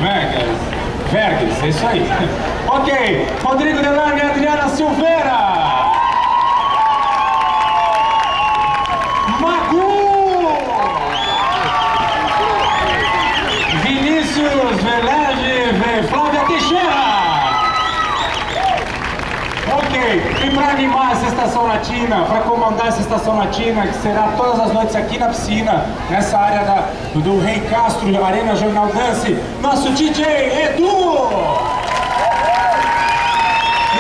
Vergues, é isso aí. Ok, Rodrigo Delano e Adriana Silveira. Magu. Vinícius Velege, Flávia Teixeira. Ok, e para animar essa estação latina, para comandar essa estação latina, que será todas as noites aqui na piscina, nessa área do Rei Castro, Arena Jornal Dance, nosso DJ Edu!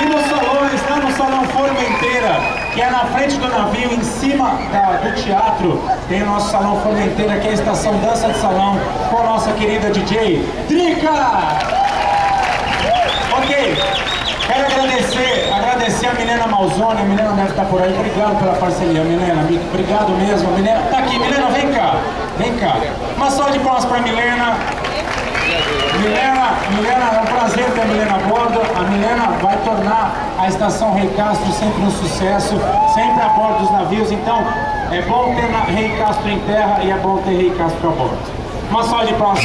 E nos salões, lá no Salão Formenteira, que é na frente do navio, em cima do teatro, tem o nosso Salão Formenteira, que é a estação Dança de Salão, com a nossa querida DJ Drica! Ok, quero agradecer a Milena Malzone. A Milena deve estar por aí. Obrigado pela parceria, Milena. Obrigado mesmo. Milena, tá aqui, Milena, vem cá. Vem cá. Uma salva de palmas para a Milena. Milena, é um prazer ter a Milena a bordo. A Milena vai tornar a estação Rei Castro sempre um sucesso, sempre a bordo dos navios. Então, é bom ter Rei Castro em terra e é bom ter Rei Castro a bordo. Uma salva de palmas.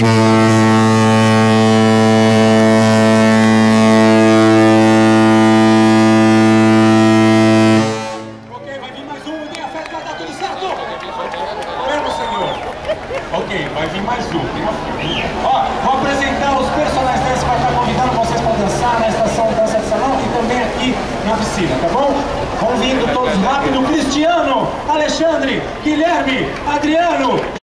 Ok, vai vir mais um. Ó, vou apresentar os personagens desse que vai estar convidando vocês para dançar na estação Dança de Salão e também aqui na piscina, tá bom? Vão vindo todos rápido. Cristiano, Alexandre, Guilherme, Adriano,